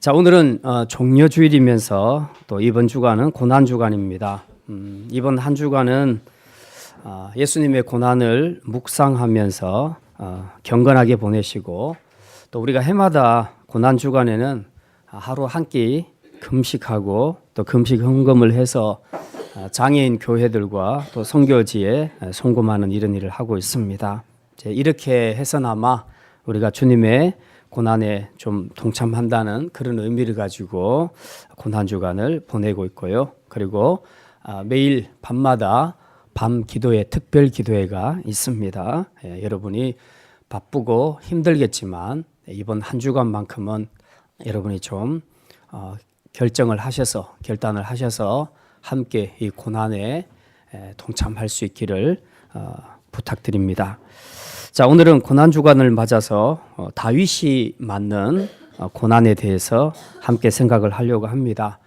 자, 오늘은 종려주일이면서 또 이번 주간은 고난주간입니다. 이번 한 주간은 예수님의 고난을 묵상하면서 경건하게 보내시고, 또 우리가 해마다 고난주간에는 하루 한 끼 금식하고 또 금식 헌금을 해서 장애인 교회들과 또 선교지에 송금하는 이런 일을 하고 있습니다. 이렇게 해서나마 우리가 주님의 고난에 좀 동참한다는 그런 의미를 가지고 고난주간을 보내고 있고요. 그리고 매일 밤마다 밤 기도회, 특별 기도회가 있습니다. 여러분이 바쁘고 힘들겠지만 이번 한 주간만큼은 여러분이 좀 결단을 하셔서 함께 이 고난에 동참할 수 있기를 부탁드립니다. 자, 오늘은 고난주간을 맞아서 다윗이 맞는 고난에 대해서 함께 생각을 하려고 합니다.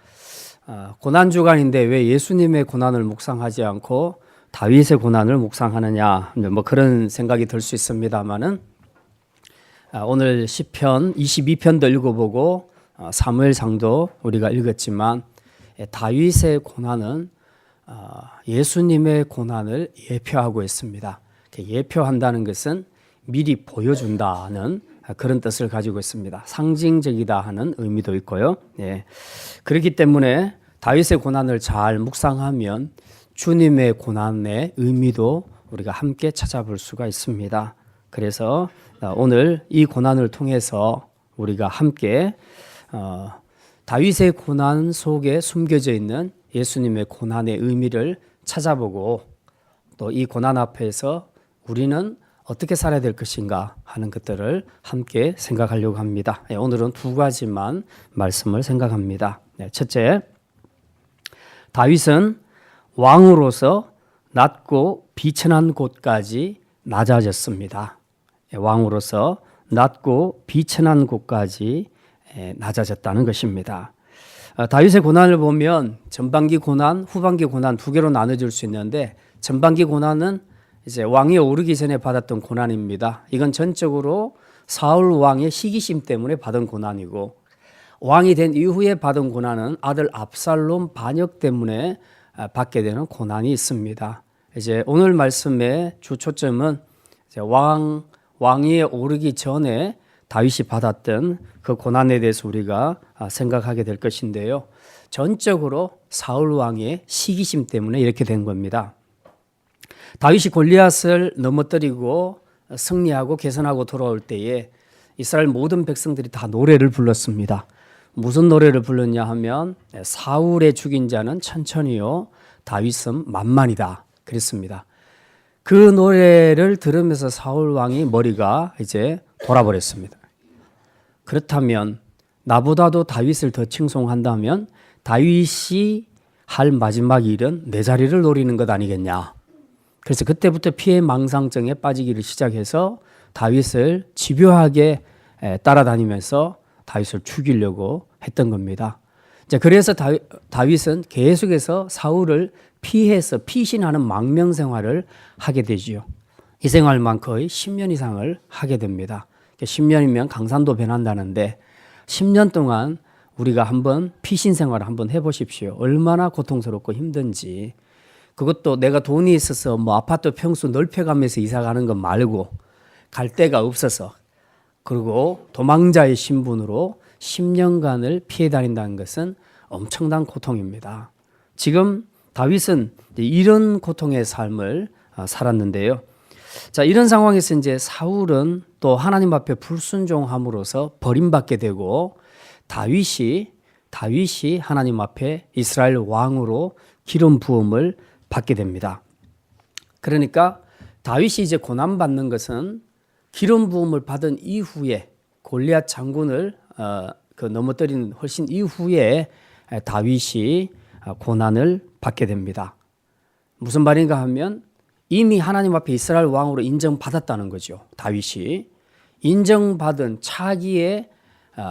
고난주간인데 왜 예수님의 고난을 묵상하지 않고 다윗의 고난을 묵상하느냐, 뭐 그런 생각이 들 수 있습니다만은 오늘 시편 22편도 읽어보고 사무엘상도 우리가 읽었지만 다윗의 고난은 예수님의 고난을 예표하고 있습니다. 예표한다는 것은 미리 보여준다는 그런 뜻을 가지고 있습니다. 상징적이다 하는 의미도 있고요. 그렇기 때문에 다윗의 고난을 잘 묵상하면 주님의 고난의 의미도 우리가 함께 찾아볼 수가 있습니다. 그래서 오늘 이 고난을 통해서 우리가 함께 다윗의 고난 속에 숨겨져 있는 예수님의 고난의 의미를 찾아보고, 또 이 고난 앞에서 우리는 어떻게 살아야 될 것인가 하는 것들을 함께 생각하려고 합니다. 오늘은 두 가지만 말씀을 생각합니다. 첫째, 다윗은 왕으로서 낮고 비천한 곳까지 낮아졌습니다. 왕으로서 낮고 비천한 곳까지 낮아졌다는 것입니다. 다윗의 고난을 보면 전반기 고난, 후반기 고난 두 개로 나눠질 수 있는데, 전반기 고난은 이제 왕위에 오르기 전에 받았던 고난입니다. 이건 전적으로 사울 왕의 시기심 때문에 받은 고난이고, 왕이 된 이후에 받은 고난은 아들 압살롬 반역 때문에 받게 되는 고난이 있습니다. 이제 오늘 말씀의 주 초점은 이제 왕위에 오르기 전에 다윗이 받았던 그 고난에 대해서 우리가 생각하게 될 것인데요. 전적으로 사울 왕의 시기심 때문에 이렇게 된 겁니다. 다윗이 골리앗을 넘어뜨리고 승리하고 개선하고 돌아올 때에 이스라엘 모든 백성들이 다 노래를 불렀습니다. 무슨 노래를 불렀냐 하면 사울의 죽인 자는 천천히요, 다윗은 만만이다 그랬습니다. 그 노래를 들으면서 사울 왕이 머리가 이제 돌아버렸습니다. 그렇다면 나보다도 다윗을 더 칭송한다면 다윗이 할 마지막 일은 내 자리를 노리는 것 아니겠냐. 그래서 그때부터 피해망상증에 빠지기를 시작해서 다윗을 집요하게 따라다니면서 다윗을 죽이려고 했던 겁니다. 그래서 다윗은 계속해서 사울을 피해서 피신하는 망명 생활을 하게 되지요. 이 생활만 거의 10년 이상을 하게 됩니다. 10년이면 강산도 변한다는데 10년 동안 우리가 한번 피신 생활을 한번 해보십시오. 얼마나 고통스럽고 힘든지. 그것도 내가 돈이 있어서 뭐 아파트 평수 넓혀가면서 이사 가는 것 말고 갈 데가 없어서, 그리고 도망자의 신분으로 10년간을 피해 다닌다는 것은 엄청난 고통입니다. 지금 다윗은 이런 고통의 삶을 살았는데요. 자, 이런 상황에서 이제 사울은 또 하나님 앞에 불순종함으로써 버림받게 되고, 다윗이 하나님 앞에 이스라엘 왕으로 기름 부음을 받게 됩니다. 그러니까 다윗이 이제 고난 받는 것은 기름 부음을 받은 이후에, 골리앗 장군을 넘어뜨린 훨씬 이후에 다윗이 고난을 받게 됩니다. 무슨 말인가 하면 이미 하나님 앞에 이스라엘 왕으로 인정받았다는 거죠. 다윗이 인정받은 차기의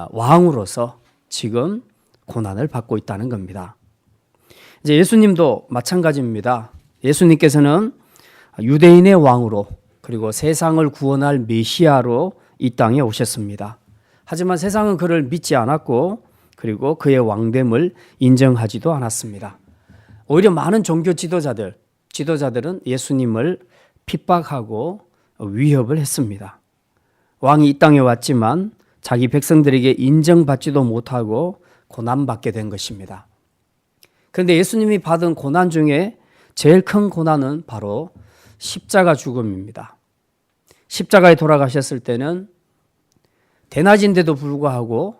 왕으로서 지금 고난을 받고 있다는 겁니다. 이제 예수님도 마찬가지입니다. 예수님께서는 유대인의 왕으로, 그리고 세상을 구원할 메시아로 이 땅에 오셨습니다. 하지만 세상은 그를 믿지 않았고 그리고 그의 왕됨을 인정하지도 않았습니다. 오히려 많은 종교 지도자들은 예수님을 핍박하고 위협을 했습니다. 왕이 이 땅에 왔지만 자기 백성들에게 인정받지도 못하고 고난받게 된 것입니다. 그런데 예수님이 받은 고난 중에 제일 큰 고난은 바로 십자가 죽음입니다. 십자가에 돌아가셨을 때는 대낮인데도 불구하고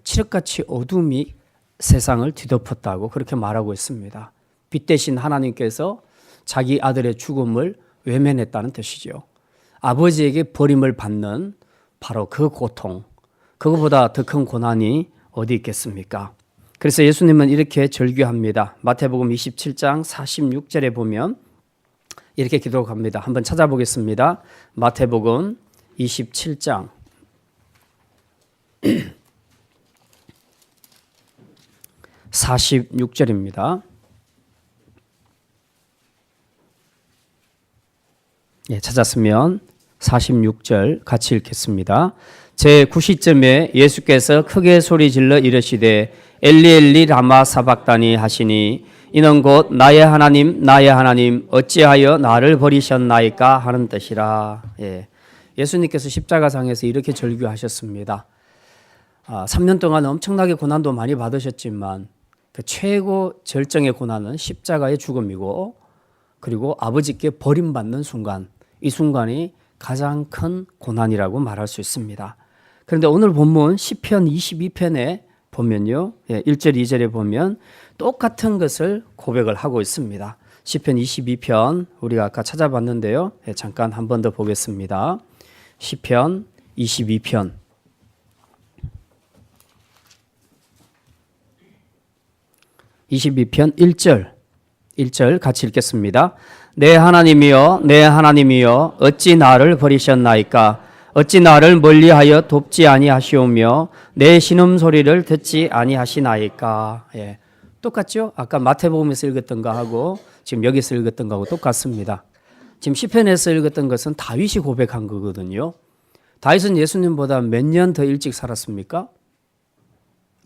칠흑같이 어둠이 세상을 뒤덮었다고 그렇게 말하고 있습니다. 빛 대신 하나님께서 자기 아들의 죽음을 외면했다는 뜻이죠. 아버지에게 버림을 받는 바로 그 고통, 그거보다 더 큰 고난이 어디 있겠습니까? 그래서 예수님은 이렇게 절규합니다. 마태복음 27장 46절에 보면 이렇게 기록합니다. 한번 찾아보겠습니다. 마태복음 27장 46절입니다. 찾았으면 46절 같이 읽겠습니다. 제 9시쯤에 예수께서 크게 소리질러 이르시되 엘리 엘리 라마 사박다니 하시니 이는 곧 나의 하나님 어찌하여 나를 버리셨나이까 하는 뜻이라. 예수님께서 십자가상에서 이렇게 절규하셨습니다. 3년 동안 엄청나게 고난도 많이 받으셨지만 그 최고 절정의 고난은 십자가의 죽음이고, 그리고 아버지께 버림받는 순간, 이 순간이 가장 큰 고난이라고 말할 수 있습니다. 그런데 오늘 본문 시편 22편에 보면요, 1절 2절에 보면 똑같은 것을 고백을 하고 있습니다. 시편 22편 우리가 아까 찾아봤는데요, 잠깐 한 번 더 보겠습니다. 시편 22편 1절 같이 읽겠습니다. 내 하나님이여 어찌 나를 버리셨나이까? 어찌 나를 멀리하여 돕지 아니하시오며 내 신음소리를 듣지 아니하시나이까? 똑같죠? 아까 마태복음에서 읽었던 거하고 지금 여기서 읽었던 거하고 똑같습니다. 지금 시편에서 읽었던 것은 다윗이 고백한 거거든요. 다윗은 예수님보다 몇 년 더 일찍 살았습니까?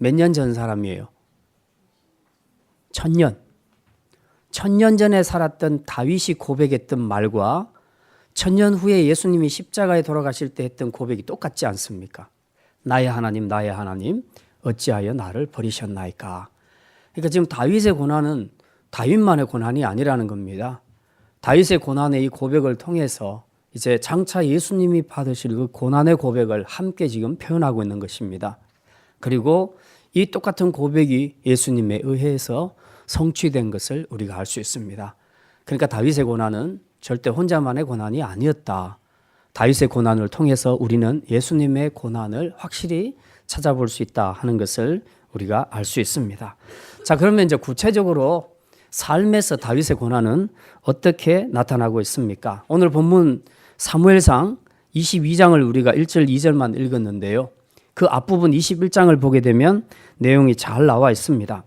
몇 년 전 사람이에요? 1000년. 1000년 전에 살았던 다윗이 고백했던 말과 1000년 후에 예수님이 십자가에 돌아가실 때 했던 고백이 똑같지 않습니까? 나의 하나님 어찌하여 나를 버리셨나이까? 그러니까 지금 다윗의 고난은 다윗만의 고난이 아니라는 겁니다. 다윗의 고난의 이 고백을 통해서 이제 장차 예수님이 받으실 그 고난의 고백을 함께 지금 표현하고 있는 것입니다. 그리고 이 똑같은 고백이 예수님에 의해서 성취된 것을 우리가 알 수 있습니다. 그러니까 다윗의 고난은 절대 혼자만의 고난이 아니었다. 다윗의 고난을 통해서 우리는 예수님의 고난을 확실히 찾아볼 수 있다 하는 것을 우리가 알 수 있습니다. 자, 그러면 이제 구체적으로 삶에서 다윗의 고난은 어떻게 나타나고 있습니까? 오늘 본문 사무엘상 22장을 우리가 1절 2절만 읽었는데요. 그 앞부분 21장을 보게 되면 내용이 잘 나와 있습니다.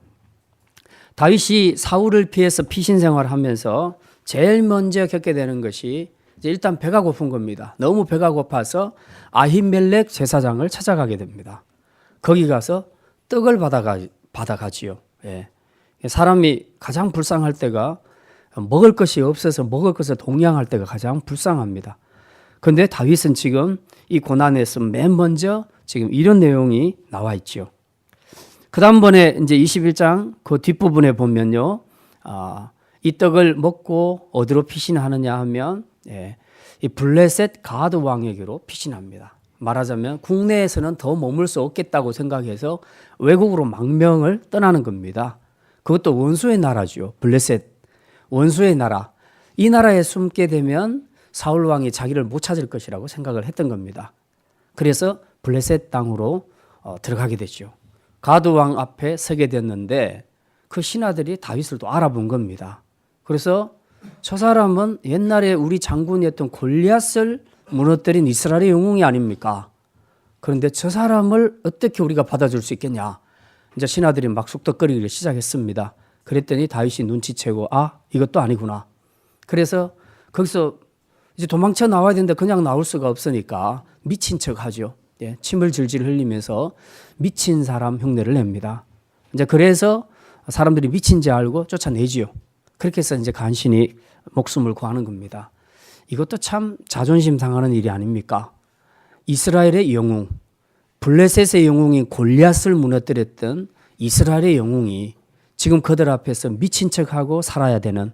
다윗이 사울을 피해서 피신 생활을 하면서 제일 먼저 겪게 되는 것이 이제 일단 배가 고픈 겁니다. 너무 배가 고파서 아히멜렉 제사장을 찾아가게 됩니다. 거기 가서 떡을 받아가지요. 사람이 가장 불쌍할 때가 먹을 것이 없어서 먹을 것을 동양할 때가 가장 불쌍합니다. 그런데 다윗은 지금 이 고난에서 맨 먼저 지금 이런 내용이 나와 있죠. 그 다음번에 이제 21장 그 뒷부분에 보면요, 이 떡을 먹고 어디로 피신하느냐 하면 이 블레셋 가드 왕에게로 피신합니다. 말하자면 국내에서는 더 머물 수 없겠다고 생각해서 외국으로 망명을 떠나는 겁니다. 그것도 원수의 나라죠. 블레셋, 원수의 나라. 이 나라에 숨게 되면 사울 왕이 자기를 못 찾을 것이라고 생각을 했던 겁니다. 그래서 블레셋 땅으로 들어가게 되죠. 가드 왕 앞에 서게 됐는데 그 신하들이 다윗을 또 알아본 겁니다. 그래서 저 사람은 옛날에 우리 장군이었던 골리앗을 무너뜨린 이스라엘의 영웅이 아닙니까? 그런데 저 사람을 어떻게 우리가 받아줄 수 있겠냐? 이제 신하들이 막 쑥덕거리기 시작했습니다. 그랬더니 다윗이 눈치채고 이것도 아니구나. 그래서 거기서 이제 도망쳐 나와야 되는데 그냥 나올 수가 없으니까 미친 척 하죠. 침을 질질 흘리면서 미친 사람 흉내를 냅니다. 이제 그래서 사람들이 미친지 알고 쫓아내지요. 그렇게 해서 이제 간신히 목숨을 구하는 겁니다. 이것도 참 자존심 상하는 일이 아닙니까? 이스라엘의 영웅, 블레셋의 영웅인 골리앗을 무너뜨렸던 이스라엘의 영웅이 지금 그들 앞에서 미친 척하고 살아야 되는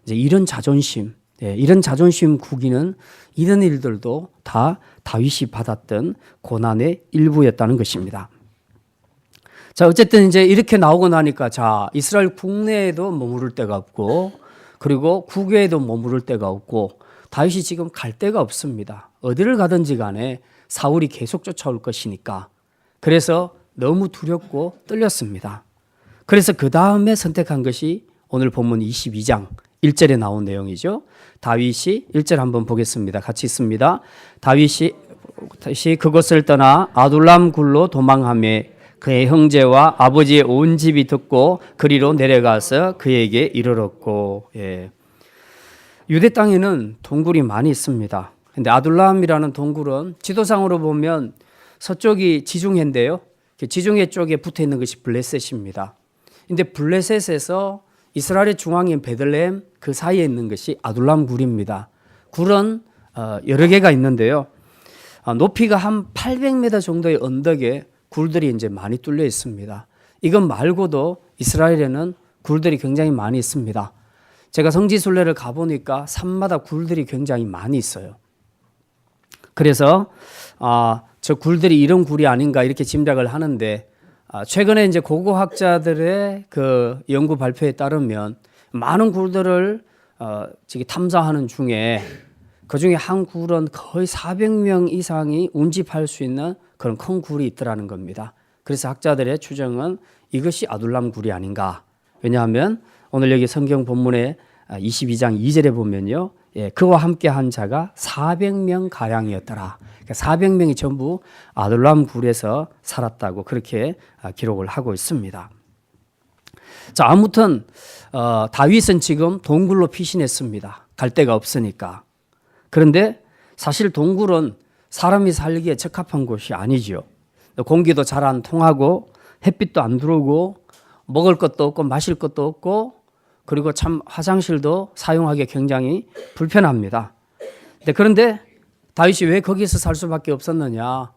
이제 이런 자존심, 이런 자존심 구기는 이런 일들도 다 다윗이 받았던 고난의 일부였다는 것입니다. 자, 어쨌든 이제 이렇게 나오고 나니까 자, 이스라엘 국내에도 머무를 데가 없고 그리고 국외에도 머무를 데가 없고 다윗이 지금 갈 데가 없습니다. 어디를 가든지 간에 사울이 계속 쫓아올 것이니까. 그래서 너무 두렵고 떨렸습니다. 그래서 그 다음에 선택한 것이 오늘 본문 22장 1절에 나온 내용이죠. 다윗이 1절 한번 보겠습니다. 같이 있습니다. 다윗이 그곳을 떠나 아둘람 굴로 도망하며 그의 형제와 아버지의 온 집이 듣고 그리로 내려가서 그에게 이르렀고. 유대 땅에는 동굴이 많이 있습니다. 근데 아둘람이라는 동굴은 지도상으로 보면 서쪽이 지중해인데요. 지중해 쪽에 붙어 있는 것이 블레셋입니다. 근데 블레셋에서 이스라엘의 중앙인 베들레헴 그 사이에 있는 것이 아둘람 굴입니다. 굴은 여러 개가 있는데요. 높이가 한 800m 정도의 언덕에 굴들이 이제 많이 뚫려 있습니다. 이것 말고도 이스라엘에는 굴들이 굉장히 많이 있습니다. 제가 성지순례를 가보니까 산마다 굴들이 굉장히 많이 있어요. 그래서 저 굴들이 이런 굴이 아닌가 이렇게 짐작을 하는데 최근에 이제 고고학자들의 그 연구 발표에 따르면 많은 굴들을 탐사하는 중에 그 중에 한 굴은 거의 400명 이상이 운집할 수 있는 그런 큰 굴이 있더라는 겁니다. 그래서 학자들의 추정은 이것이 아둘람 굴이 아닌가. 왜냐하면 오늘 여기 성경 본문에 22장 2절에 보면요. 그와 함께 한 자가 400명 가량이었더라. 그러니까 400명이 전부 아둘람 굴에서 살았다고 그렇게 기록을 하고 있습니다. 자, 아무튼 다윗은 지금 동굴로 피신했습니다. 갈 데가 없으니까. 그런데 사실 동굴은 사람이 살기에 적합한 곳이 아니지요. 공기도 잘 안 통하고 햇빛도 안 들어오고 먹을 것도 없고 마실 것도 없고 그리고 참 화장실도 사용하기 굉장히 불편합니다. 그런데 다윗이 왜 거기서 살 수밖에 없었느냐?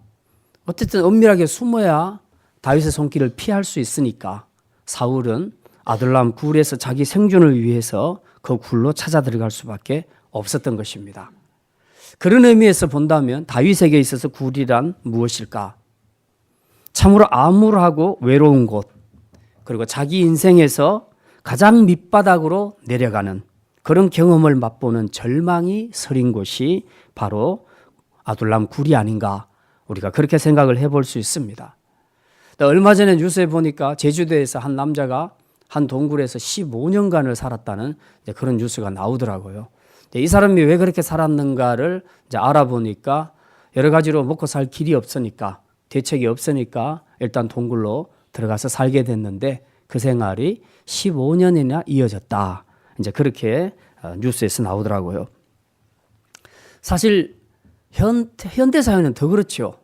어쨌든 은밀하게 숨어야 다윗의 손길을 피할 수 있으니까 사울은 아둘람 굴에서 자기 생존을 위해서 그 굴로 찾아 들어갈 수밖에 없었던 것입니다. 그런 의미에서 본다면 다윗에게 있어서 굴이란 무엇일까? 참으로 암울하고 외로운 곳, 그리고 자기 인생에서 가장 밑바닥으로 내려가는 그런 경험을 맛보는 절망이 서린 곳이 바로 아둘람 굴이 아닌가, 우리가 그렇게 생각을 해볼 수 있습니다. 얼마 전에 뉴스에 보니까 제주도에서 한 남자가 한 동굴에서 15년간을 살았다는 그런 뉴스가 나오더라고요. 이 사람이 왜 그렇게 살았는가를 이제 알아보니까 여러 가지로 먹고 살 길이 없으니까, 대책이 없으니까 일단 동굴로 들어가서 살게 됐는데 그 생활이 15년이나 이어졌다. 이제 그렇게 뉴스에서 나오더라고요. 사실 현대 사회는 더 그렇죠.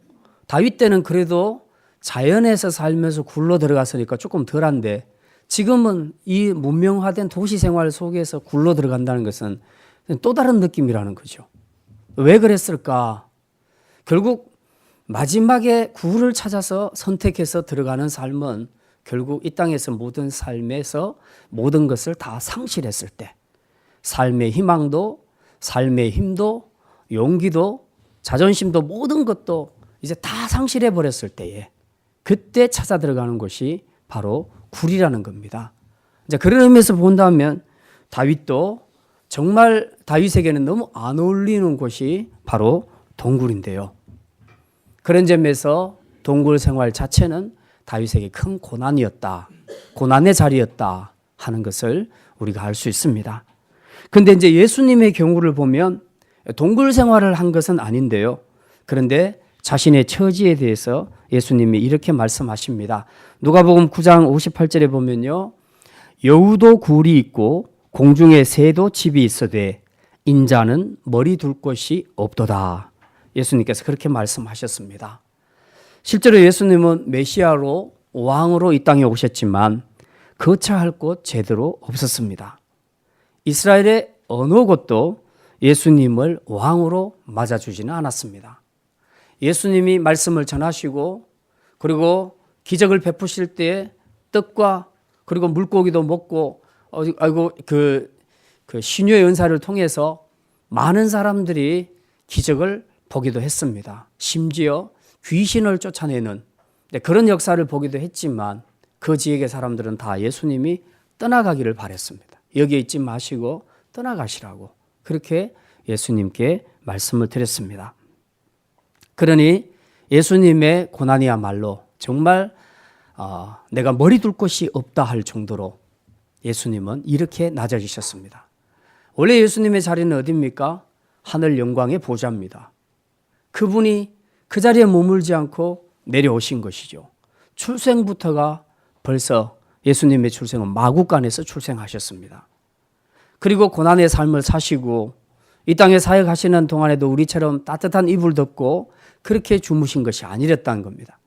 다윗 때는 그래도 자연에서 살면서 굴로 들어갔으니까 조금 덜한데 지금은 이 문명화된 도시 생활 속에서 굴로 들어간다는 것은 또 다른 느낌이라는 거죠. 왜 그랬을까? 결국 마지막에 굴을 찾아서 선택해서 들어가는 삶은 결국 이 땅에서 모든 삶에서 모든 것을 다 상실했을 때, 삶의 희망도, 삶의 힘도, 용기도, 자존심도 모든 것도 이제 다 상실해 버렸을 때에 그때 찾아 들어가는 것이 바로 굴이라는 겁니다. 이제 그런 의미에서 본다면 다윗도 정말 다윗에게는 너무 안 어울리는 곳이 바로 동굴인데요. 그런 점에서 동굴 생활 자체는 다윗에게 큰 고난이었다, 고난의 자리였다 하는 것을 우리가 알 수 있습니다. 그런데 이제 예수님의 경우를 보면 동굴 생활을 한 것은 아닌데요. 그런데 자신의 처지에 대해서 예수님이 이렇게 말씀하십니다. 누가복음 9장 58절에 보면요. 여우도 굴이 있고 공중에 새도 집이 있어되 인자는 머리 둘 곳이 없도다. 예수님께서 그렇게 말씀하셨습니다. 실제로 예수님은 메시아로 왕으로 이 땅에 오셨지만 거처할 곳 제대로 없었습니다. 이스라엘의 어느 곳도 예수님을 왕으로 맞아주지는 않았습니다. 예수님이 말씀을 전하시고 그리고 기적을 베푸실 때에 떡과 그리고 물고기도 먹고 그 신유의 은사를 통해서 많은 사람들이 기적을 보기도 했습니다. 심지어 귀신을 쫓아내는 그런 역사를 보기도 했지만 그 지역의 사람들은 다 예수님이 떠나가기를 바랬습니다. 여기에 있지 마시고 떠나가시라고 그렇게 예수님께 말씀을 드렸습니다. 그러니 예수님의 고난이야말로 정말 내가 머리 둘 곳이 없다 할 정도로 예수님은 이렇게 낮아지셨습니다. 원래 예수님의 자리는 어디입니까? 하늘 영광의 보좌입니다. 그분이 그 자리에 머물지 않고 내려오신 것이죠. 출생부터가 벌써 예수님의 출생은 마구간에서 출생하셨습니다. 그리고 고난의 삶을 사시고 이 땅에 사역하시는 동안에도 우리처럼 따뜻한 이불 덮고 그렇게 주무신 것이 아니랬다는 겁니다.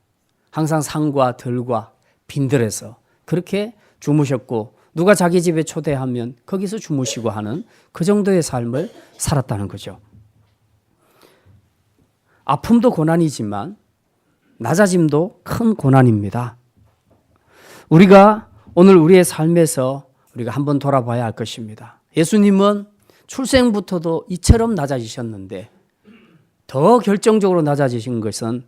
항상 산과 들과 빈들에서 그렇게 주무셨고 누가 자기 집에 초대하면 거기서 주무시고 하는 그 정도의 삶을 살았다는 거죠. 아픔도 고난이지만 낮아짐도 큰 고난입니다. 우리가 오늘 우리의 삶에서 우리가 한번 돌아봐야 할 것입니다. 예수님은 출생부터도 이처럼 낮아지셨는데 더 결정적으로 낮아지신 것은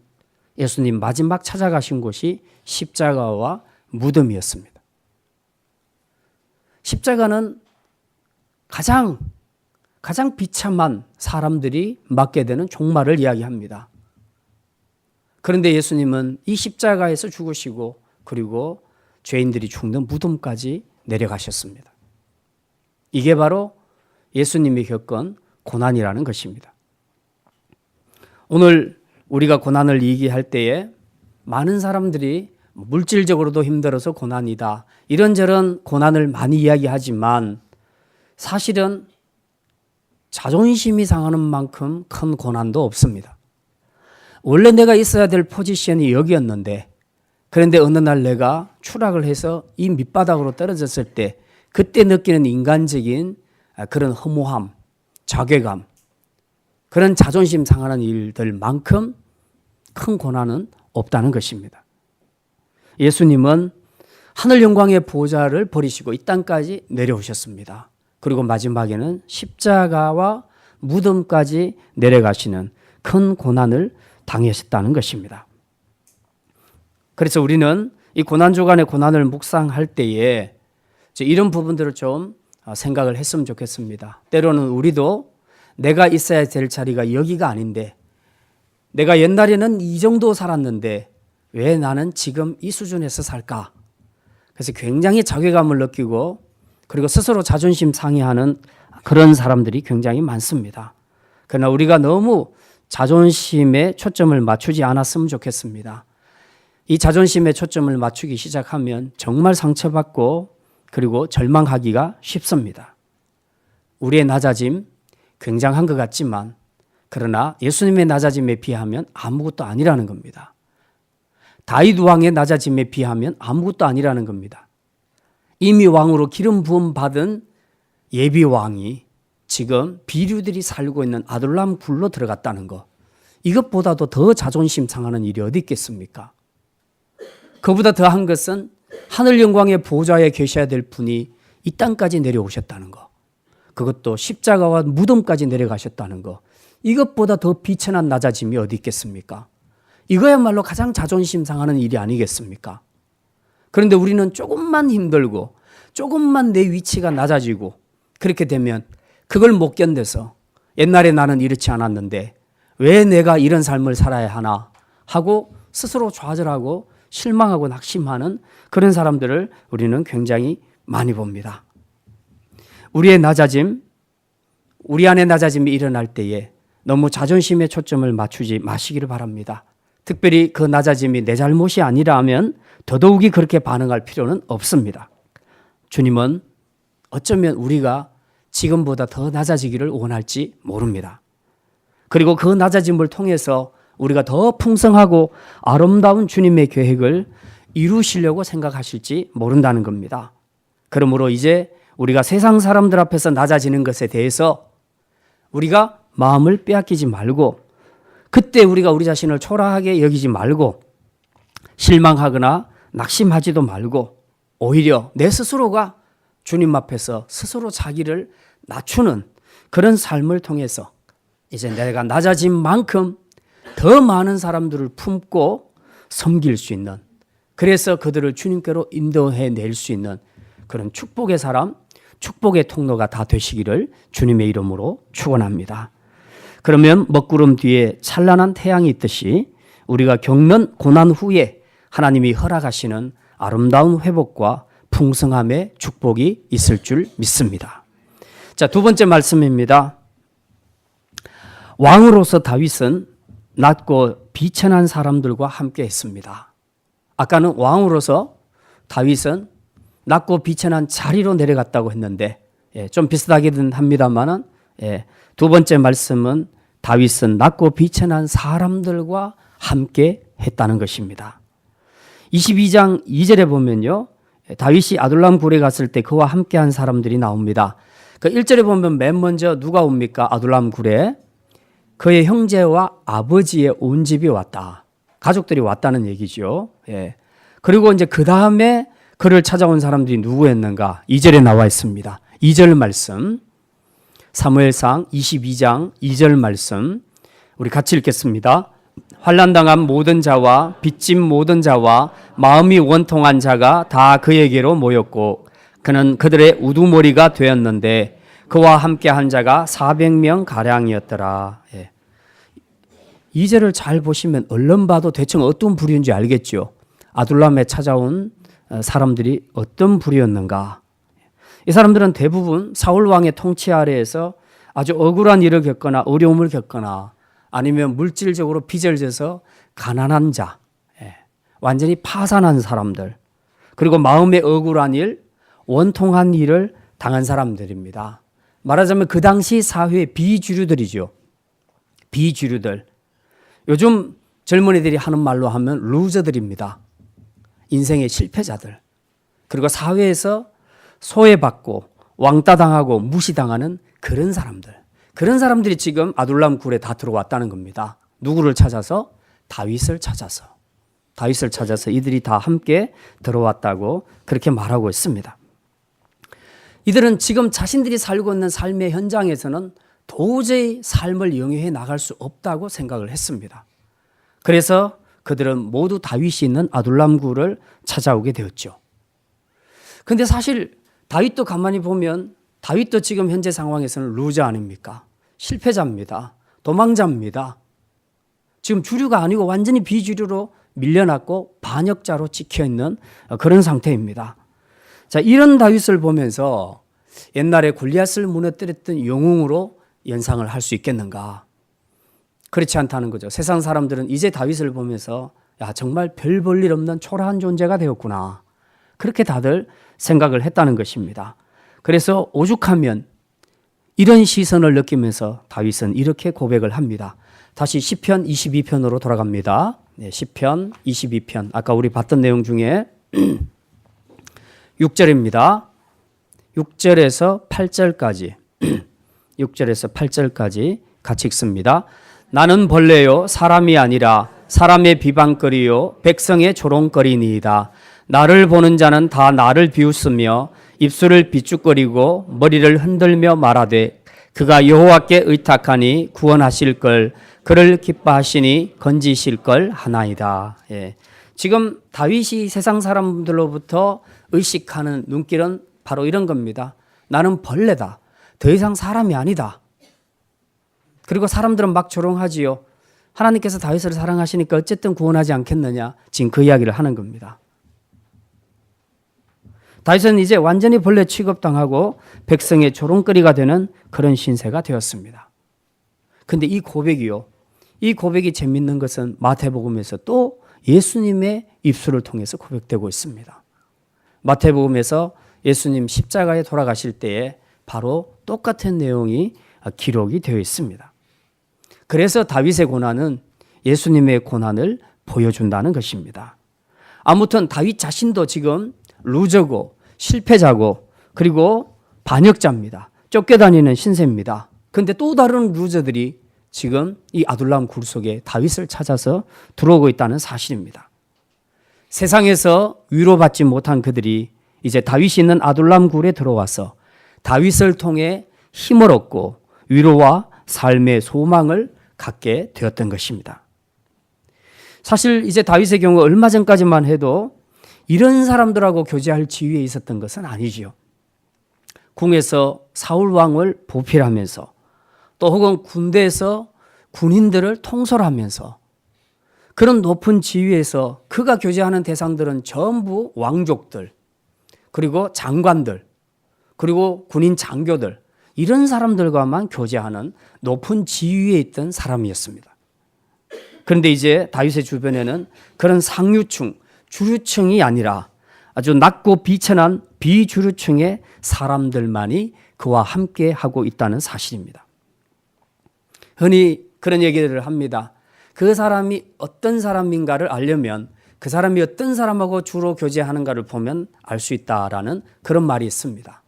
예수님 마지막 찾아가신 곳이 십자가와 무덤이었습니다. 십자가는 가장 비참한 사람들이 맞게 되는 종말을 이야기합니다. 그런데 예수님은 이 십자가에서 죽으시고 그리고 죄인들이 죽는 무덤까지 내려가셨습니다. 이게 바로 예수님이 겪은 고난이라는 것입니다. 오늘 우리가 고난을 얘기할 때에 많은 사람들이 물질적으로도 힘들어서 고난이다. 이런저런 고난을 많이 이야기하지만 사실은 자존심이 상하는 만큼 큰 고난도 없습니다. 원래 내가 있어야 될 포지션이 여기였는데 그런데 어느 날 내가 추락을 해서 이 밑바닥으로 떨어졌을 때 그때 느끼는 인간적인 그런 허무함, 자괴감, 그런 자존심 상하는 일들만큼 큰 고난은 없다는 것입니다. 예수님은 하늘 영광의 보좌를 버리시고 이 땅까지 내려오셨습니다. 그리고 마지막에는 십자가와 무덤까지 내려가시는 큰 고난을 당하셨다는 것입니다. 그래서 우리는 이 고난주간의 고난을 묵상할 때에 이런 부분들을 좀 생각을 했으면 좋겠습니다. 때로는 우리도 내가 있어야 될 자리가 여기가 아닌데 내가 옛날에는 이 정도 살았는데 왜 나는 지금 이 수준에서 살까? 그래서 굉장히 자괴감을 느끼고 그리고 스스로 자존심 상해하는 그런 사람들이 굉장히 많습니다. 그러나 우리가 너무 자존심에 초점을 맞추지 않았으면 좋겠습니다. 이 자존심에 초점을 맞추기 시작하면 정말 상처받고 그리고 절망하기가 쉽습니다. 우리의 낮아짐 굉장한 것 같지만 그러나 예수님의 낮아짐에 비하면 아무것도 아니라는 겁니다. 다윗 왕의 낮아짐에 비하면 아무것도 아니라는 겁니다. 이미 왕으로 기름 부음 받은 예비 왕이 지금 비류들이 살고 있는 아둘람 굴로 들어갔다는 거, 이것보다도 더 자존심 상하는 일이 어디 있겠습니까? 그보다 더한 것은 하늘 영광의 보좌에 계셔야 될 분이 이 땅까지 내려오셨다는 거, 그것도 십자가와 무덤까지 내려가셨다는 거, 이것보다 더 비천한 낮아짐이 어디 있겠습니까? 이거야말로 가장 자존심 상하는 일이 아니겠습니까? 그런데 우리는 조금만 힘들고 조금만 내 위치가 낮아지고 그렇게 되면 그걸 못 견뎌서 옛날에 나는 이렇지 않았는데 왜 내가 이런 삶을 살아야 하나 하고 스스로 좌절하고 실망하고 낙심하는 그런 사람들을 우리는 굉장히 많이 봅니다. 우리의 낮아짐, 우리 안에 낮아짐이 일어날 때에 너무 자존심에 초점을 맞추지 마시기를 바랍니다. 특별히 그 낮아짐이 내 잘못이 아니라면 더더욱이 그렇게 반응할 필요는 없습니다. 주님은 어쩌면 우리가 지금보다 더 낮아지기를 원할지 모릅니다. 그리고 그 낮아짐을 통해서 우리가 더 풍성하고 아름다운 주님의 계획을 이루시려고 생각하실지 모른다는 겁니다. 그러므로 이제 우리가 세상 사람들 앞에서 낮아지는 것에 대해서 우리가 마음을 빼앗기지 말고, 그때 우리가 우리 자신을 초라하게 여기지 말고 실망하거나 낙심하지도 말고, 오히려 내 스스로가 주님 앞에서 스스로 자기를 낮추는 그런 삶을 통해서 이제 내가 낮아진 만큼 더 많은 사람들을 품고 섬길 수 있는, 그래서 그들을 주님께로 인도해 낼 수 있는 그런 축복의 사람, 축복의 통로가 다 되시기를 주님의 이름으로 축원합니다. 그러면 먹구름 뒤에 찬란한 태양이 있듯이 우리가 겪는 고난 후에 하나님이 허락하시는 아름다운 회복과 풍성함의 축복이 있을 줄 믿습니다. 자, 두 번째 말씀입니다. 왕으로서 다윗은 낮고 비천한 사람들과 함께 했습니다. 아까는 왕으로서 다윗은 낮고 비천한 자리로 내려갔다고 했는데, 좀 비슷하긴 합니다만은, 두 번째 말씀은 다윗은 낮고 비천한 사람들과 함께 했다는 것입니다. 22장 2절에 보면요, 다윗이 아둘람 굴에 갔을 때 그와 함께한 사람들이 나옵니다. 그 1절에 보면 맨 먼저 누가 옵니까? 아둘람 굴에 그의 형제와 아버지의 온 집이 왔다. 가족들이 왔다는 얘기죠. 그리고 이제 그 다음에 그를 찾아온 사람들이 누구였는가? 2절에 나와 있습니다. 2절 말씀, 사무엘상 22장 2절 말씀, 우리 같이 읽겠습니다. 환난당한 모든 자와 빚진 모든 자와 마음이 원통한 자가 다 그에게로 모였고 그는 그들의 우두머리가 되었는데 그와 함께 한 자가 400명 가량이었더라. 2절을 잘 보시면 얼른 봐도 대충 어떤 부류인지 알겠죠. 아둘람에 찾아온 사람들이 어떤 부류였는가. 이 사람들은 대부분 사울 왕의 통치 아래에서 아주 억울한 일을 겪거나 어려움을 겪거나 아니면 물질적으로 빚을 져서 가난한 자, 완전히 파산한 사람들, 그리고 마음의 억울한 일, 원통한 일을 당한 사람들입니다. 말하자면 그 당시 사회의 비주류들이죠. 비주류들. 요즘 젊은이들이 하는 말로 하면 루저들입니다. 인생의 실패자들. 그리고 사회에서 소외받고 왕따당하고 무시당하는 그런 사람들. 그런 사람들이 지금 아둘람 굴에 다 들어왔다는 겁니다. 누구를 찾아서? 다윗을 찾아서. 다윗을 찾아서 이들이 다 함께 들어왔다고 그렇게 말하고 있습니다. 이들은 지금 자신들이 살고 있는 삶의 현장에서는 도저히 삶을 영위해 나갈 수 없다고 생각을 했습니다. 그래서 그들은 모두 다윗이 있는 아둘람 굴을 찾아오게 되었죠. 근데 사실 다윗도 가만히 보면 다윗도 지금 현재 상황에서는 루저 아닙니까? 실패자입니다. 도망자입니다. 지금 주류가 아니고 완전히 비주류로 밀려났고 반역자로 찍혀있는 그런 상태입니다. 자, 이런 다윗을 보면서 옛날에 골리앗을 무너뜨렸던 영웅으로 연상을 할 수 있겠는가? 그렇지 않다는 거죠. 세상 사람들은 이제 다윗을 보면서 야, 정말 별 볼 일 없는 초라한 존재가 되었구나. 그렇게 다들 생각을 했다는 것입니다. 그래서 오죽하면 이런 시선을 느끼면서 다윗은 이렇게 고백을 합니다. 다시 시편 22편으로 돌아갑니다. 시편 22편. 아까 우리 봤던 내용 중에 6절입니다. 6절에서 8절까지 6절에서 8절까지 같이 읽습니다. 나는 벌레요 사람이 아니라 사람의 비방거리요 백성의 조롱거리니이다. 나를 보는 자는 다 나를 비웃으며 입술을 비죽거리고 머리를 흔들며 말하되 그가 여호와께 의탁하니 구원하실 걸 그를 기뻐하시니 건지실 걸 하나이다. 지금 다윗이 세상 사람들로부터 의식하는 눈길은 바로 이런 겁니다. 나는 벌레다. 더 이상 사람이 아니다. 그리고 사람들은 막 조롱하지요. 하나님께서 다윗을 사랑하시니까 어쨌든 구원하지 않겠느냐. 지금 그 이야기를 하는 겁니다. 다윗은 이제 완전히 벌레 취급당하고 백성의 조롱거리가 되는 그런 신세가 되었습니다. 그런데 이 고백이 재밌는 것은 마태복음에서 또 예수님의 입술을 통해서 고백되고 있습니다. 마태복음에서 예수님 십자가에 돌아가실 때에 바로 똑같은 내용이 기록이 되어 있습니다. 그래서 다윗의 고난은 예수님의 고난을 보여준다는 것입니다. 아무튼 다윗 자신도 지금 루저고 실패자고 그리고 반역자입니다. 쫓겨다니는 신세입니다. 그런데 또 다른 루저들이 지금 이 아둘람 굴 속에 다윗을 찾아서 들어오고 있다는 사실입니다. 세상에서 위로받지 못한 그들이 이제 다윗이 있는 아둘람 굴에 들어와서 다윗을 통해 힘을 얻고 위로와 삶의 소망을 갖게 되었던 것입니다. 사실 이제 다윗의 경우 얼마 전까지만 해도 이런 사람들하고 교제할 지위에 있었던 것은 아니지요. 궁에서 사울 왕을 보필하면서 또 혹은 군대에서 군인들을 통솔하면서 그런 높은 지위에서 그가 교제하는 대상들은 전부 왕족들, 그리고 장관들, 그리고 군인 장교들, 이런 사람들과만 교제하는 높은 지위에 있던 사람이었습니다. 그런데 이제 다윗의 주변에는 그런 상류층, 주류층이 아니라 아주 낮고 비천한 비주류층의 사람들만이 그와 함께 하고 있다는 사실입니다. 흔히 그런 얘기를 합니다. 그 사람이 어떤 사람인가를 알려면 그 사람이 어떤 사람하고 주로 교제하는가를 보면 알 수 있다라는 그런 말이 있습니다.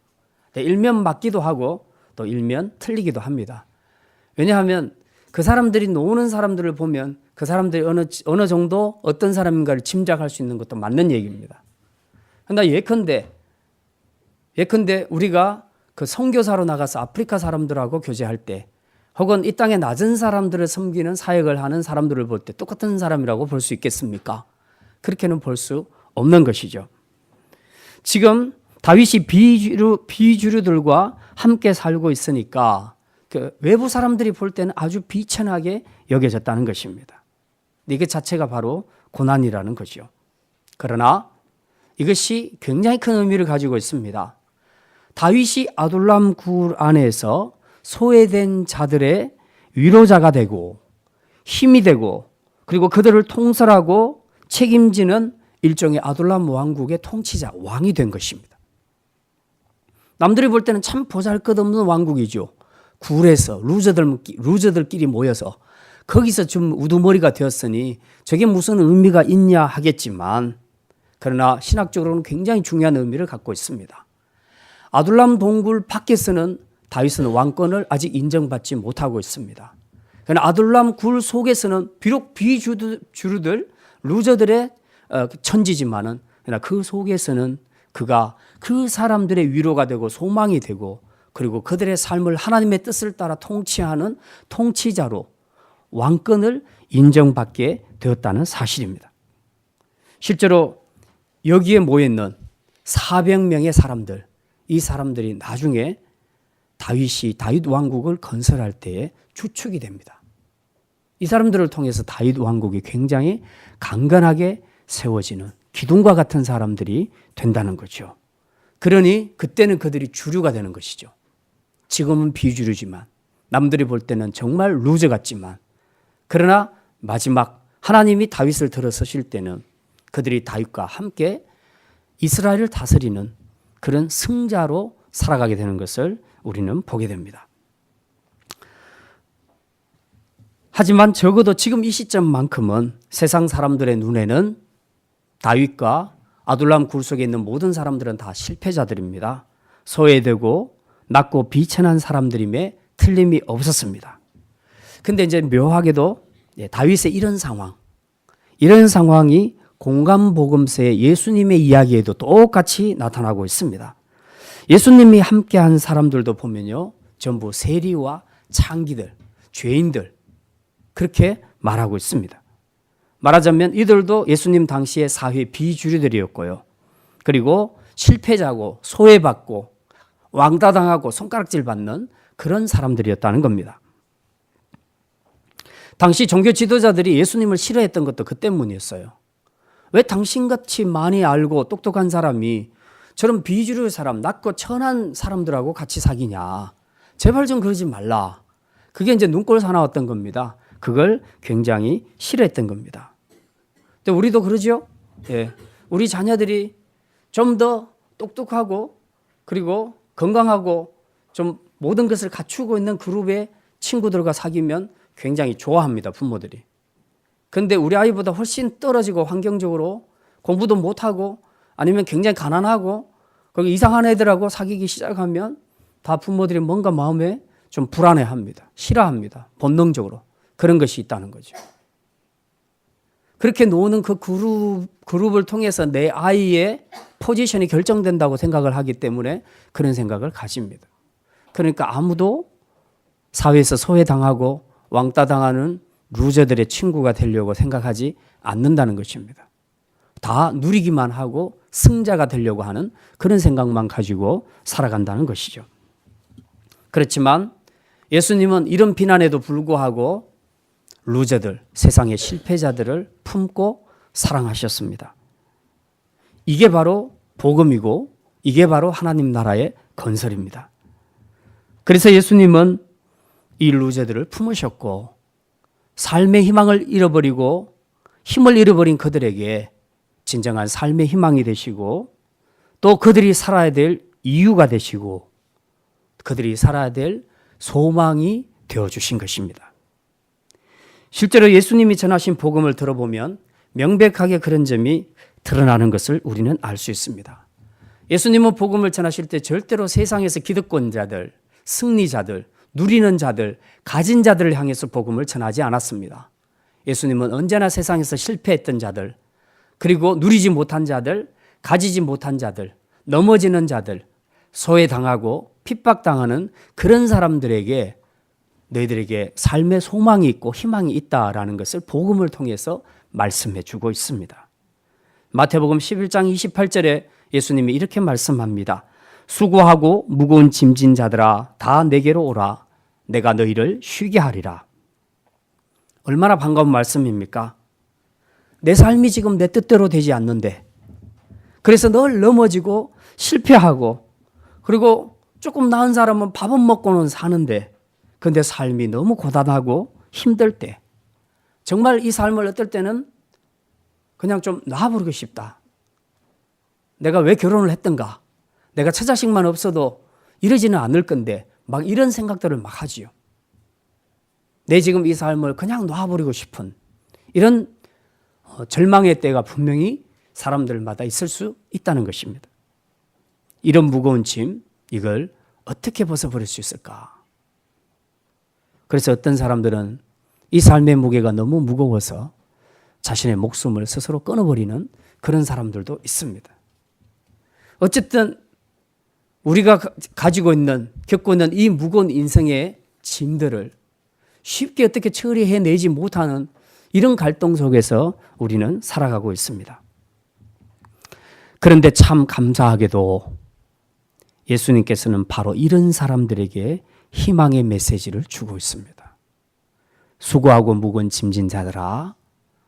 일면 맞기도 하고 또 일면 틀리기도 합니다. 왜냐하면 그 사람들이 노는 사람들을 보면 그 사람들이 어느 정도 어떤 사람인가를 짐작할 수 있는 것도 맞는 얘기입니다. 그러나 예컨대 우리가 그 선교사로 나가서 아프리카 사람들하고 교제할 때 혹은 이 땅의 낮은 사람들을 섬기는 사역을 하는 사람들을 볼 때 똑같은 사람이라고 볼 수 있겠습니까? 그렇게는 볼 수 없는 것이죠. 지금 다윗이 비주류들과 함께 살고 있으니까 그 외부 사람들이 볼 때는 아주 비천하게 여겨졌다는 것입니다. 이게 자체가 바로 고난이라는 거죠. 그러나 이것이 굉장히 큰 의미를 가지고 있습니다. 다윗이 아둘람 굴 안에서 소외된 자들의 위로자가 되고 힘이 되고 그리고 그들을 통솔하고 책임지는 일종의 아둘람 왕국의 통치자, 왕이 된 것입니다. 남들이 볼 때는 참 보잘것없는 왕국이죠. 굴에서 루저들끼리 모여서 거기서 좀 우두머리가 되었으니 저게 무슨 의미가 있냐 하겠지만 그러나 신학적으로는 굉장히 중요한 의미를 갖고 있습니다. 아둘람 동굴 밖에서는 다윗은 왕권을 아직 인정받지 못하고 있습니다. 그러나 아둘람 굴 속에서는 비록 비주류들, 루저들의 천지지만은 그러나 그 속에서는 그가 그 사람들의 위로가 되고 소망이 되고 그리고 그들의 삶을 하나님의 뜻을 따라 통치하는 통치자로 왕권을 인정받게 되었다는 사실입니다. 실제로 여기에 모여있는 400명의 사람들, 이 사람들이 나중에 다윗 왕국을 건설할 때에 주축이 됩니다. 이 사람들을 통해서 다윗 왕국이 굉장히 강건하게 세워지는 기둥과 같은 사람들이 된다는 거죠. 그러니 그때는 그들이 주류가 되는 것이죠. 지금은 비주류지만 남들이 볼 때는 정말 루저 같지만 그러나 마지막 하나님이 다윗을 들어서실 때는 그들이 다윗과 함께 이스라엘을 다스리는 그런 승자로 살아가게 되는 것을 우리는 보게 됩니다. 하지만 적어도 지금 이 시점만큼은 세상 사람들의 눈에는 다윗과 아둘람 굴 속에 있는 모든 사람들은 다 실패자들입니다. 소외되고 낮고 비천한 사람들임에 틀림이 없었습니다. 근데 이제 묘하게도 다윗의 이런 상황이 공감복음서의 예수님의 이야기에도 똑같이 나타나고 있습니다. 예수님이 함께한 사람들도 보면요, 전부 세리와 창기들, 죄인들 그렇게 말하고 있습니다. 말하자면 이들도 예수님 당시의 사회 비주류들이었고요. 그리고 실패자고 소외받고 왕따당하고 손가락질 받는 그런 사람들이었다는 겁니다. 당시 종교 지도자들이 예수님을 싫어했던 것도 그 때문이었어요. 왜 당신같이 많이 알고 똑똑한 사람이 저런 비주류 사람, 낮고 천한 사람들하고 같이 사귀냐. 제발 좀 그러지 말라. 그게 이제 눈꼴 사나웠던 겁니다. 그걸 굉장히 싫어했던 겁니다. 근데 우리도 그러죠? 예. 우리 자녀들이 좀 더 똑똑하고 그리고 건강하고 좀 모든 것을 갖추고 있는 그룹의 친구들과 사귀면 굉장히 좋아합니다, 부모들이. 근데 우리 아이보다 훨씬 떨어지고 환경적으로 공부도 못하고 아니면 굉장히 가난하고 거기 이상한 애들하고 사귀기 시작하면 다 부모들이 뭔가 마음에 좀 불안해합니다. 싫어합니다. 본능적으로. 그런 것이 있다는 거죠. 그렇게 노는 그 그룹을 통해서 내 아이의 포지션이 결정된다고 생각을 하기 때문에 그런 생각을 가집니다. 그러니까 아무도 사회에서 소외당하고 왕따당하는 루저들의 친구가 되려고 생각하지 않는다는 것입니다. 다 누리기만 하고 승자가 되려고 하는 그런 생각만 가지고 살아간다는 것이죠. 그렇지만 예수님은 이런 비난에도 불구하고 루저들, 세상의 실패자들을 품고 사랑하셨습니다. 이게 바로 복음이고 이게 바로 하나님 나라의 건설입니다. 그래서 예수님은 이 루저들을 품으셨고 삶의 희망을 잃어버리고 힘을 잃어버린 그들에게 진정한 삶의 희망이 되시고 또 그들이 살아야 될 이유가 되시고 그들이 살아야 될 소망이 되어주신 것입니다. 실제로 예수님이 전하신 복음을 들어보면 명백하게 그런 점이 드러나는 것을 우리는 알 수 있습니다. 예수님은 복음을 전하실 때 절대로 세상에서 기득권자들, 승리자들, 누리는 자들, 가진 자들을 향해서 복음을 전하지 않았습니다. 예수님은 언제나 세상에서 실패했던 자들, 그리고 누리지 못한 자들, 가지지 못한 자들, 넘어지는 자들, 소외당하고 핍박당하는 그런 사람들에게 너희들에게 삶의 소망이 있고 희망이 있다라는 것을 복음을 통해서 말씀해 주고 있습니다. 마태복음 11장 28절에 예수님이 이렇게 말씀합니다. 수고하고 무거운 짐진 자들아 다 내게로 오라. 내가 너희를 쉬게 하리라. 얼마나 반가운 말씀입니까? 내 삶이 지금 내 뜻대로 되지 않는데 그래서 늘 넘어지고 실패하고 그리고 조금 나은 사람은 밥은 먹고는 사는데 근데 삶이 너무 고단하고 힘들 때 정말 이 삶을 어떨 때는 그냥 좀 놔버리고 싶다. 내가 왜 결혼을 했던가? 내가 처자식만 없어도 이러지는 않을 건데 막 이런 생각들을 막 하지요. 내 지금 이 삶을 그냥 놔버리고 싶은 이런 절망의 때가 분명히 사람들마다 있을 수 있다는 것입니다. 이런 무거운 짐, 이걸 어떻게 벗어버릴 수 있을까? 그래서 어떤 사람들은 이 삶의 무게가 너무 무거워서 자신의 목숨을 스스로 끊어버리는 그런 사람들도 있습니다. 어쨌든 우리가 가지고 있는, 겪고 있는 이 무거운 인생의 짐들을 쉽게 어떻게 처리해내지 못하는 이런 갈등 속에서 우리는 살아가고 있습니다. 그런데 참 감사하게도 예수님께서는 바로 이런 사람들에게 희망의 메시지를 주고 있습니다. 수고하고 무거운 짐진 자들아,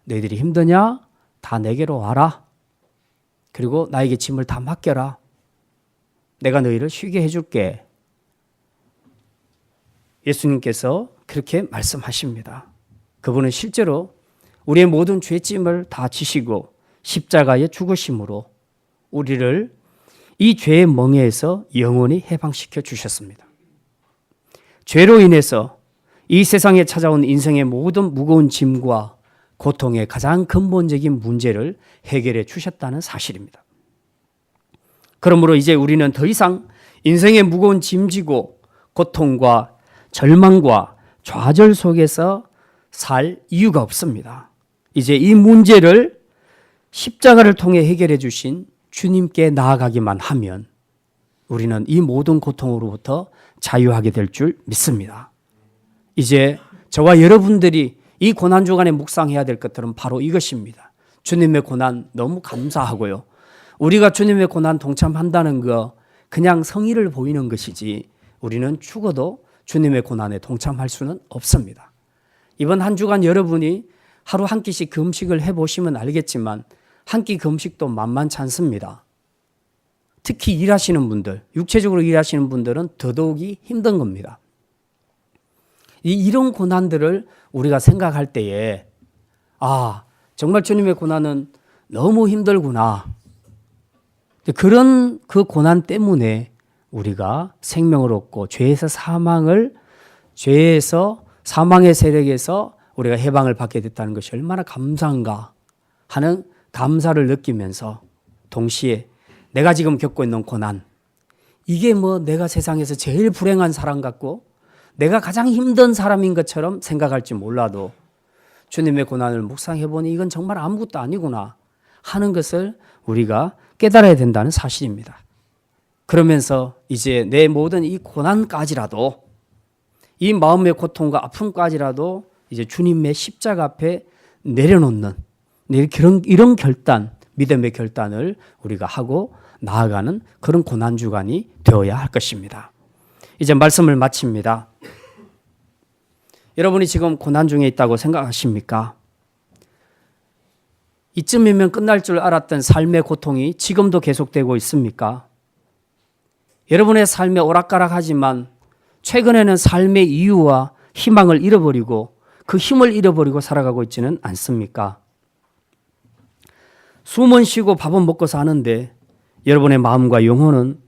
너희들이 힘드냐? 다 내게로 와라. 그리고 나에게 짐을 다 맡겨라. 내가 너희를 쉬게 해줄게. 예수님께서 그렇게 말씀하십니다. 그분은 실제로 우리의 모든 죄짐을 다 지시고 십자가에 죽으심으로 우리를 이 죄의 멍에에서 영원히 해방시켜 주셨습니다. 죄로 인해서 이 세상에 찾아온 인생의 모든 무거운 짐과 고통의 가장 근본적인 문제를 해결해 주셨다는 사실입니다. 그러므로 이제 우리는 더 이상 인생의 무거운 짐지고 고통과 절망과 좌절 속에서 살 이유가 없습니다. 이제 이 문제를 십자가를 통해 해결해 주신 주님께 나아가기만 하면 우리는 이 모든 고통으로부터 자유하게 될 줄 믿습니다. 이제 저와 여러분들이 이 고난주간에 묵상해야 될 것들은 바로 이것입니다. 주님의 고난 너무 감사하고요. 우리가 주님의 고난 동참한다는 거 그냥 성의를 보이는 것이지 우리는 죽어도 주님의 고난에 동참할 수는 없습니다. 이번 한 주간 여러분이 하루 한 끼씩 금식을 해보시면 알겠지만 한 끼 금식도 만만치 않습니다. 특히 일하시는 분들, 육체적으로 일하시는 분들은 더더욱이 힘든 겁니다. 이런 고난들을 우리가 생각할 때에 정말 주님의 고난은 너무 힘들구나. 그런 그 고난 때문에 우리가 생명을 얻고 죄에서 사망의 세력에서 우리가 해방을 받게 됐다는 것이 얼마나 감사한가 하는 감사를 느끼면서 동시에 내가 지금 겪고 있는 고난, 이게 뭐 내가 세상에서 제일 불행한 사람 같고 내가 가장 힘든 사람인 것처럼 생각할지 몰라도 주님의 고난을 묵상해 보니 이건 정말 아무것도 아니구나 하는 것을 우리가 깨달아야 된다는 사실입니다. 그러면서 이제 내 모든 이 고난까지라도, 이 마음의 고통과 아픔까지라도 이제 주님의 십자가 앞에 내려놓는 이런 결단, 믿음의 결단을 우리가 하고 나아가는 그런 고난주간이 되어야 할 것입니다. 이제 말씀을 마칩니다. 여러분이 지금 고난 중에 있다고 생각하십니까? 이쯤이면 끝날 줄 알았던 삶의 고통이 지금도 계속되고 있습니까? 여러분의 삶에 오락가락하지만 최근에는 삶의 이유와 희망을 잃어버리고 그 힘을 잃어버리고 살아가고 있지는 않습니까? 숨은 쉬고 밥은 먹고 사는데 여러분의 마음과 영혼은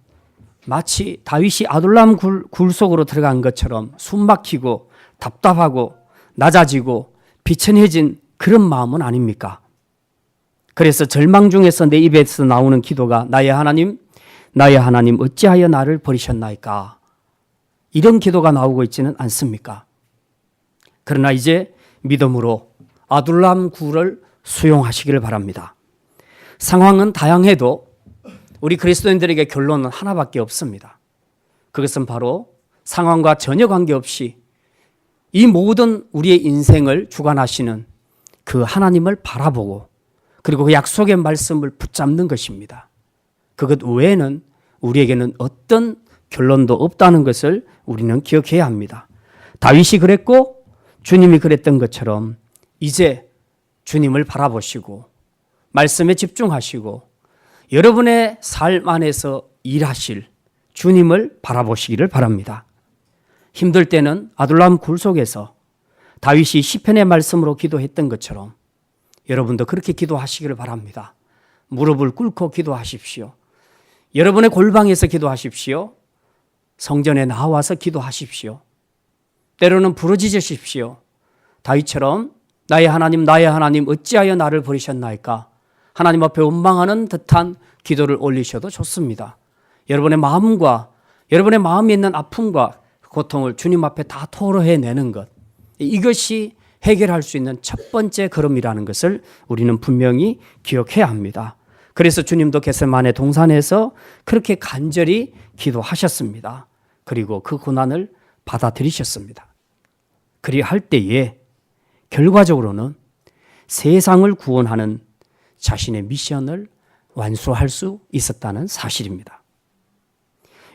마치 다윗이 아둘람 굴 속으로 들어간 것처럼 숨막히고 답답하고 낮아지고 비천해진 그런 마음은 아닙니까? 그래서 절망 중에서 내 입에서 나오는 기도가 나의 하나님 어찌하여 나를 버리셨나이까? 이런 기도가 나오고 있지는 않습니까? 그러나 이제 믿음으로 아둘람 굴을 수용하시기를 바랍니다. 상황은 다양해도 우리 그리스도인들에게 결론은 하나밖에 없습니다. 그것은 바로 상황과 전혀 관계없이 이 모든 우리의 인생을 주관하시는 그 하나님을 바라보고 그리고 그 약속의 말씀을 붙잡는 것입니다. 그것 외에는 우리에게는 어떤 결론도 없다는 것을 우리는 기억해야 합니다. 다윗이 그랬고 주님이 그랬던 것처럼 이제 주님을 바라보시고 말씀에 집중하시고 여러분의 삶 안에서 일하실 주님을 바라보시기를 바랍니다. 힘들 때는 아둘람 굴 속에서 다윗이 시편의 말씀으로 기도했던 것처럼 여러분도 그렇게 기도하시기를 바랍니다. 무릎을 꿇고 기도하십시오. 여러분의 골방에서 기도하십시오. 성전에 나와서 기도하십시오. 때로는 부르짖으십시오. 다윗처럼 나의 하나님 어찌하여 나를 버리셨나이까? 하나님 앞에 원망하는 듯한 기도를 올리셔도 좋습니다. 여러분의 마음과 여러분의 마음에 있는 아픔과 고통을 주님 앞에 다 토로해내는 것, 이것이 해결할 수 있는 첫 번째 걸음이라는 것을 우리는 분명히 기억해야 합니다. 그래서 주님도 겟세마네 동산에서 그렇게 간절히 기도하셨습니다. 그리고 그 고난을 받아들이셨습니다. 그리할 때에 결과적으로는 세상을 구원하는 자신의 미션을 완수할 수 있었다는 사실입니다.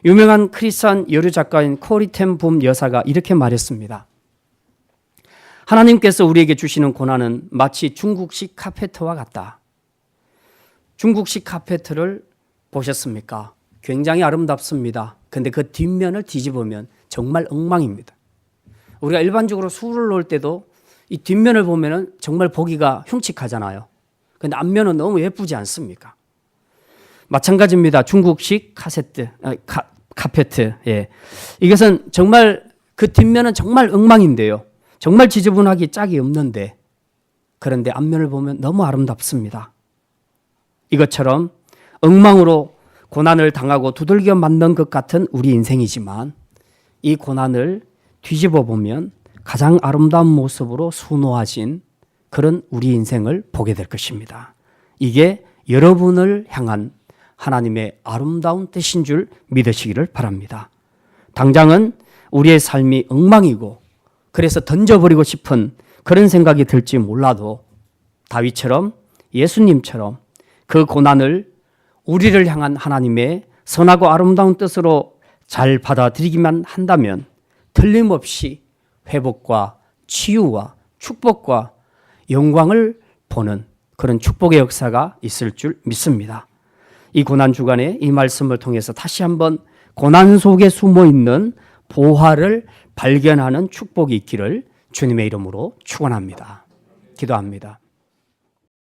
유명한 크리스찬 여류 작가인 코리 텐 붐 여사가 이렇게 말했습니다. 하나님께서 우리에게 주시는 고난은 마치 중국식 카페트와 같다. 중국식 카페트를 보셨습니까? 굉장히 아름답습니다. 그런데 그 뒷면을 뒤집으면 정말 엉망입니다. 우리가 일반적으로 술을 놓을 때도 이 뒷면을 보면 정말 보기가 흉측하잖아요. 그런데 앞면은 너무 예쁘지 않습니까? 마찬가지입니다. 중국식 카페트. 예. 이것은 정말 그 뒷면은 정말 엉망인데요. 정말 지저분하기 짝이 없는데 그런데 앞면을 보면 너무 아름답습니다. 이것처럼 엉망으로 고난을 당하고 두들겨 맞는 것 같은 우리 인생이지만 이 고난을 뒤집어 보면 가장 아름다운 모습으로 수놓아진 그런 우리 인생을 보게 될 것입니다. 이게 여러분을 향한 하나님의 아름다운 뜻인 줄 믿으시기를 바랍니다. 당장은 우리의 삶이 엉망이고 그래서 던져버리고 싶은 그런 생각이 들지 몰라도 다윗처럼 예수님처럼 그 고난을 우리를 향한 하나님의 선하고 아름다운 뜻으로 잘 받아들이기만 한다면 틀림없이 회복과 치유와 축복과 영광을 보는 그런 축복의 역사가 있을 줄 믿습니다. 이 고난 주간에 이 말씀을 통해서 다시 한번 고난 속에 숨어 있는 보화를 발견하는 축복이 있기를 주님의 이름으로 축원합니다. 기도합니다.